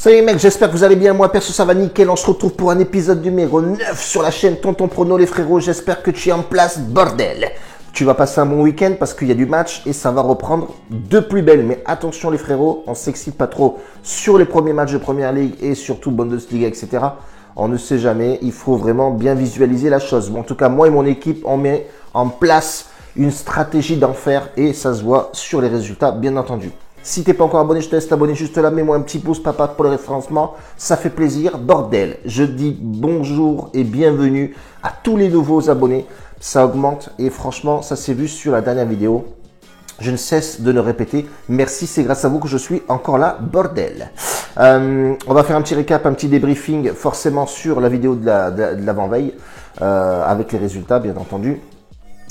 Salut les mecs, j'espère que vous allez bien. Moi perso ça va nickel. On se retrouve pour un épisode numéro 9 sur la chaîne Tonton Prono les frérots. J'espère que tu es en place, bordel. Tu vas passer un bon week-end parce qu'il y a du match et ça va reprendre de plus belle. Mais attention les frérots, on s'excite pas trop sur les premiers matchs de Première Ligue et surtout Bundesliga, etc. On ne sait jamais, il faut vraiment bien visualiser la chose. Bon, en tout cas, moi et mon équipe, on met en place une stratégie d'enfer et ça se voit sur les résultats, bien entendu. Si t'es pas encore abonné, je te laisse t'abonner juste là. Mets-moi un petit pouce, papa, pour le référencement. Ça fait plaisir. Bordel, je dis bonjour et bienvenue à tous les nouveaux abonnés. Ça augmente et franchement, ça s'est vu sur la dernière vidéo. Je ne cesse de le répéter. Merci, c'est grâce à vous que je suis encore là, bordel. On va faire un petit récap, un petit débriefing forcément sur la vidéo de l'avant-veille avec les résultats, bien entendu.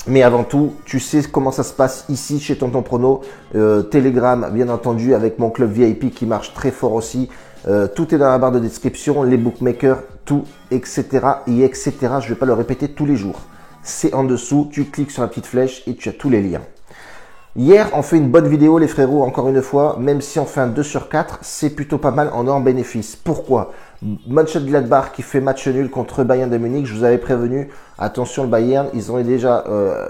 Mais avant tout, tu sais comment ça se passe ici chez Tonton Prono, Telegram bien entendu avec mon club VIP qui marche très fort aussi. Tout est dans la barre de description, les bookmakers, tout, etc. et etc. Je ne vais pas le répéter tous les jours. C'est en dessous, tu cliques sur la petite flèche et tu as tous les liens. Hier, on fait une bonne vidéo les frérots, encore une fois, même si on fait un 2 sur 4, c'est plutôt pas mal, on est en bénéfice. Pourquoi? Mönchengladbach qui fait match nul contre Bayern de Munich, je vous avais prévenu, attention le Bayern, ils ont déjà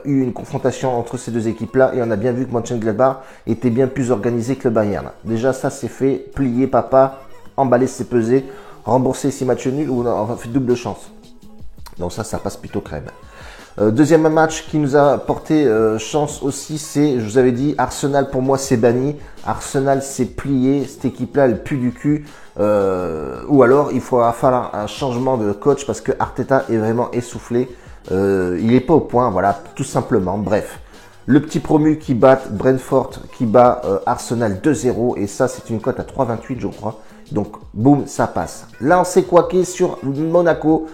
eu une confrontation entre ces deux équipes-là et on a bien vu que Mönchengladbach était bien plus organisé que le Bayern. Déjà ça c'est fait, plier papa, emballer c'est pesé, rembourser 6 matchs nuls ou on fait double chance. Donc ça passe plutôt crème. Deuxième match qui nous a porté chance aussi, c'est, je vous avais dit, Arsenal pour moi c'est banni. Arsenal c'est plié, cette équipe-là elle pue du cul. Ou alors il faudra faire un changement de coach parce que Arteta est vraiment essoufflé. Il n'est pas au point, voilà, tout simplement. Bref, le petit promu qui bat Brentford, qui bat Arsenal 2-0 et ça c'est une cote à 3,28 je crois. Donc boum, ça passe. Là on s'est coiqué sur Monaco.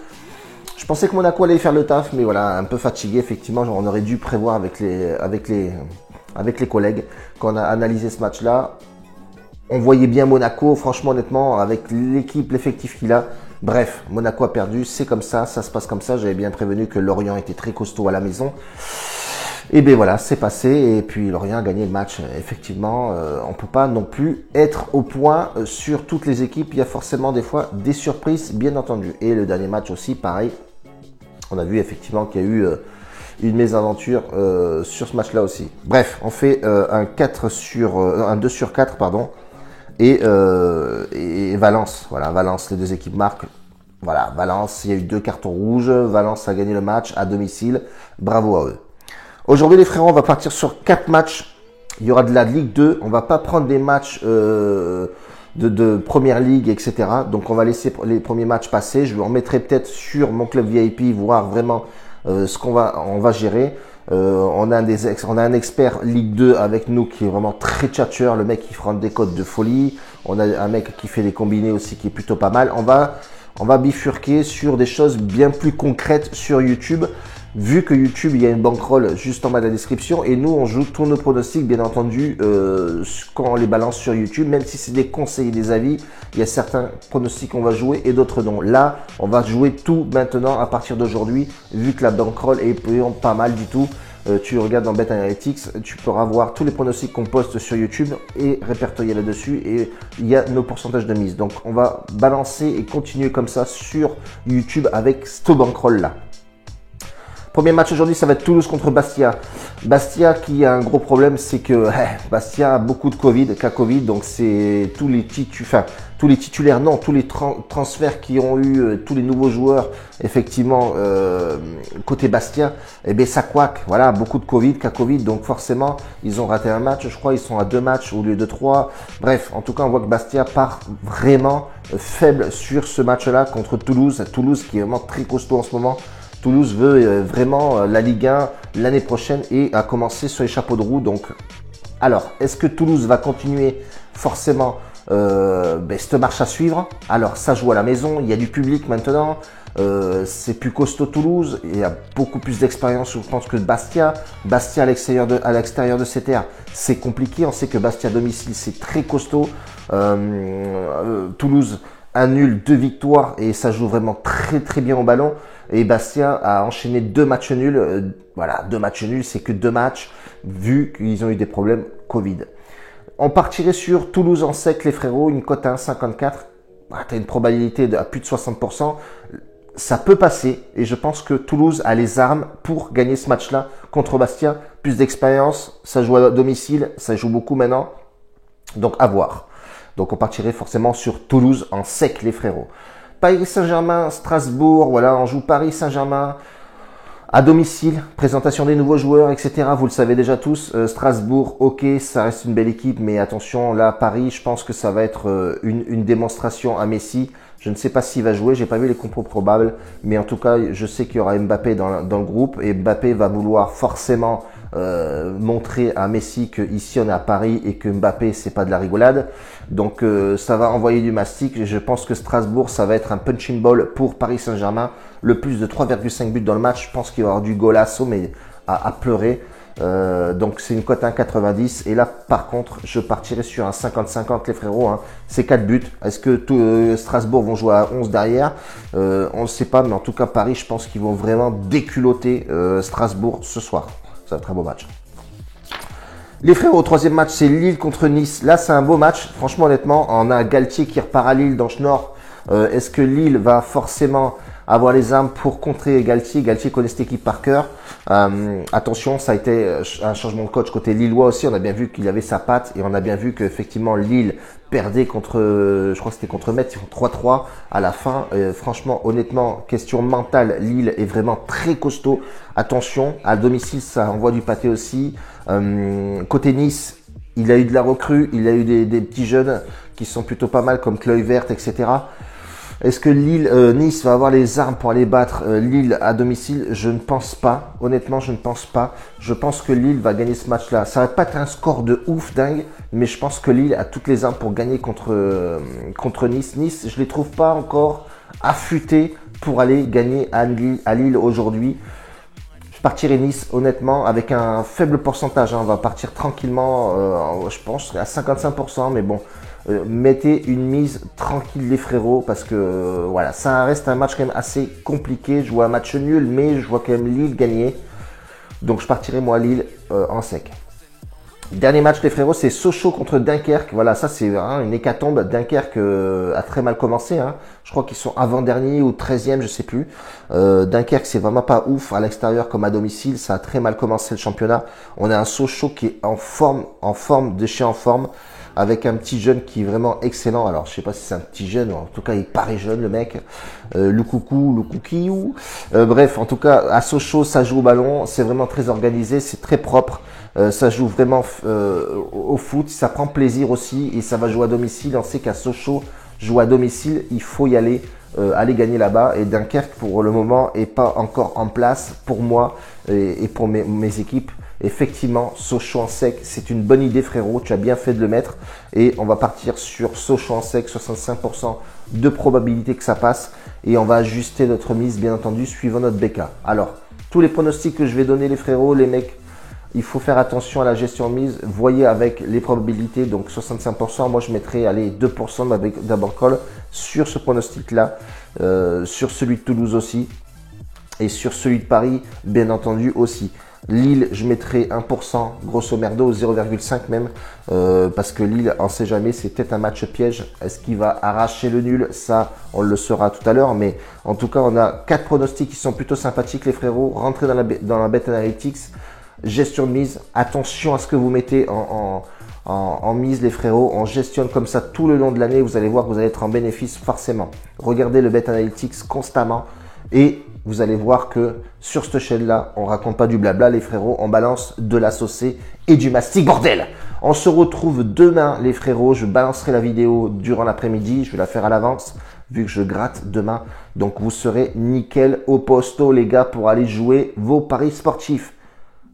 Je pensais que Monaco allait faire le taf, mais voilà, un peu fatigué, effectivement, on aurait dû prévoir avec les collègues quand on a analysé ce match-là. On voyait bien Monaco, franchement, honnêtement, avec l'équipe, l'effectif qu'il a. Bref, Monaco a perdu, c'est comme ça se passe comme ça. J'avais bien prévenu que Lorient était très costaud à la maison. Et bien voilà, c'est passé, et puis Lorient a gagné le match. Effectivement, on peut pas non plus être au point sur toutes les équipes. Il y a forcément des fois des surprises, bien entendu. Et le dernier match aussi, pareil. On a vu effectivement qu'il y a eu une mésaventure sur ce match-là aussi. Bref, on fait un 2 sur 4, pardon. Et Valence, voilà, Valence, les deux équipes marquent. Voilà, Valence, il y a eu 2 cartons rouges. Valence a gagné le match à domicile. Bravo à eux. Aujourd'hui, les frérots, on va partir sur 4 matchs. Il y aura de la Ligue 2. On va pas prendre des matchs de Première Ligue, etc. Donc on va laisser les premiers matchs passer. Je vous remettrai peut-être sur mon club VIP, voir vraiment ce qu'on va gérer. On a un expert Ligue 2 avec nous qui est vraiment très tchatcheur. Le mec qui fera des codes de folie. On a un mec qui fait des combinés aussi qui est plutôt pas mal. On va bifurquer sur des choses bien plus concrètes sur YouTube. Vu que YouTube, il y a une bankroll juste en bas de la description et nous, on joue tous nos pronostics, bien entendu, quand on les balance sur YouTube, même si c'est des conseils et des avis, il y a certains pronostics qu'on va jouer et d'autres non. Là, on va jouer tout maintenant à partir d'aujourd'hui, vu que la bankroll est pas mal du tout. Tu regardes dans Bet Analytics, tu pourras voir tous les pronostics qu'on poste sur YouTube et répertorier là-dessus et il y a nos pourcentages de mise. Donc, on va balancer et continuer comme ça sur YouTube avec ce bankroll là. Premier match aujourd'hui, ça va être Toulouse contre Bastia. Bastia qui a un gros problème, c'est que Bastia a beaucoup de cas Covid, donc c'est tous les titulaires, non, tous les transferts qui ont eu, tous les nouveaux joueurs, effectivement, côté Bastia, eh bien ça couac, voilà, beaucoup de cas Covid, donc forcément, ils ont raté un match, je crois, ils sont à 2 matchs au lieu de 3. Bref, en tout cas, on voit que Bastia part vraiment faible sur ce match-là contre Toulouse. Toulouse qui est vraiment très costaud en ce moment. Toulouse veut vraiment la Ligue 1 l'année prochaine et a commencé sur les chapeaux de roue. Donc, alors, est-ce que Toulouse va continuer forcément cette marche à suivre? Alors, ça joue à la maison, il y a du public maintenant, c'est plus costaud Toulouse, il y a beaucoup plus d'expérience, je pense, que Bastia. Bastia à l'extérieur de ses terres, c'est compliqué. On sait que Bastia à domicile, c'est très costaud. Toulouse, un nul, 2 victoires et ça joue vraiment très très bien au ballon. Et Bastia a enchaîné 2 matchs nuls. Voilà, 2 matchs nuls, c'est que 2 matchs vu qu'ils ont eu des problèmes Covid. On partirait sur Toulouse en sec, les frérots, une cote à 1,54. tu as une probabilité à plus de 60%. Ça peut passer et je pense que Toulouse a les armes pour gagner ce match-là contre Bastia. Plus d'expérience, ça joue à domicile, ça joue beaucoup maintenant. Donc à voir. Donc on partirait forcément sur Toulouse en sec les frérots. Paris Saint-Germain, Strasbourg, voilà, on joue Paris Saint-Germain à domicile, présentation des nouveaux joueurs, etc. Vous le savez déjà tous. Strasbourg, ok, ça reste une belle équipe, mais attention, là, Paris, je pense que ça va être une démonstration à Messi. Je ne sais pas s'il va jouer, j'ai pas vu les compos probables, mais en tout cas, je sais qu'il y aura Mbappé dans le groupe et Mbappé va vouloir forcément montrer à Messi que ici on est à Paris et que Mbappé c'est pas de la rigolade. Donc ça va envoyer du mastic. Je pense que Strasbourg ça va être un punching ball pour Paris Saint-Germain. Le plus de 3,5 buts dans le match, je pense qu'il va y avoir du golasso mais à pleurer. Donc c'est une cote 1,90 et là par contre je partirai sur un 50-50 les frérots, hein. C'est 4 buts. Est-ce que Strasbourg vont jouer à 11 derrière? On ne sait pas, mais en tout cas Paris je pense qu'ils vont vraiment déculoter Strasbourg ce soir. C'est un très beau match. Les frérots, troisième match, c'est Lille contre Nice. Là, c'est un beau match. Franchement, honnêtement, on a Galtier qui repart à Lille dans le Nord. Est-ce que Lille va forcément avoir les armes pour contrer Galtier? Galtier connaît cette équipe par cœur. Attention, ça a été un changement de coach côté lillois aussi. On a bien vu qu'il avait sa patte et on a bien vu qu'effectivement Lille perdait contre, je crois que c'était contre Metz, 3-3 à la fin. Franchement, honnêtement, question mentale, Lille est vraiment très costaud. Attention, à domicile, ça envoie du pâté aussi. Côté Nice, il a eu de la recrue, il a eu des petits jeunes qui sont plutôt pas mal comme Cloy-Vert, etc. Est-ce que Nice va avoir les armes pour aller battre Lille à domicile? Je ne pense pas. Honnêtement, je ne pense pas. Je pense que Lille va gagner ce match-là. Ça va pas être un score de ouf dingue, mais je pense que Lille a toutes les armes pour gagner contre Nice. Nice, je les trouve pas encore affûtés pour aller gagner à Lille aujourd'hui. Je partirai Nice, honnêtement, avec un faible pourcentage. On va partir tranquillement, je pense, à 55%, mais bon. Mettez une mise tranquille les frérots parce que voilà, ça reste un match quand même assez compliqué. Je vois un match nul mais je vois quand même Lille gagner. Donc je partirai moi à Lille en sec. Dernier match les frérots, c'est Sochaux contre Dunkerque. Voilà, ça c'est une hécatombe. Dunkerque a très mal commencé. Je crois qu'ils sont avant-dernier ou 13e, je sais plus. Dunkerque c'est vraiment pas ouf à l'extérieur comme à domicile. Ça a très mal commencé le championnat. On a un Sochaux qui est en forme de chez en forme. Avec un petit jeune qui est vraiment excellent. Alors, je sais pas si c'est un petit jeune, en tout cas, il paraît jeune, le mec. Lukukiou. Bref, en tout cas, à Sochaux, ça joue au ballon. C'est vraiment très organisé, c'est très propre. Ça joue vraiment au foot. Ça prend plaisir aussi et ça va jouer à domicile. On sait qu'à Sochaux, jouer à domicile, il faut y aller. Aller gagner là-bas. Et Dunkerque, pour le moment, est pas encore en place pour moi et pour mes équipes. Effectivement, Sochaux en sec, c'est une bonne idée frérot, tu as bien fait de le mettre et on va partir sur Sochaux en sec, 65% de probabilité que ça passe et on va ajuster notre mise bien entendu suivant notre BK. Alors, tous les pronostics que je vais donner les frérots, les mecs, il faut faire attention à la gestion de mise, voyez avec les probabilités, donc 65%, moi je mettrai allez, 2% d'abord sur ce pronostic là, sur celui de Toulouse aussi et sur celui de Paris bien entendu aussi. Lille, je mettrai 1%, grosso merdo, 0,5 même, parce que Lille, on ne sait jamais, c'est peut-être un match piège. Est-ce qu'il va arracher le nul? Ça, on le saura tout à l'heure, mais en tout cas, on a 4 pronostics qui sont plutôt sympathiques, les frérots. Rentrez dans la Bet Analytics, gestion de mise, attention à ce que vous mettez en mise, les frérots. On gestionne comme ça tout le long de l'année, vous allez voir que vous allez être en bénéfice forcément. Regardez le Bet Analytics constamment et vous allez voir que sur cette chaîne-là, on raconte pas du blabla, les frérots, on balance de la saucée et du mastic, bordel! On se retrouve demain, les frérots. Je balancerai la vidéo durant l'après-midi. Je vais la faire à l'avance, vu que je gratte demain. Donc, vous serez nickel au posto, les gars, pour aller jouer vos paris sportifs.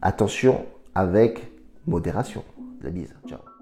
Attention, avec modération. La bise. Ciao.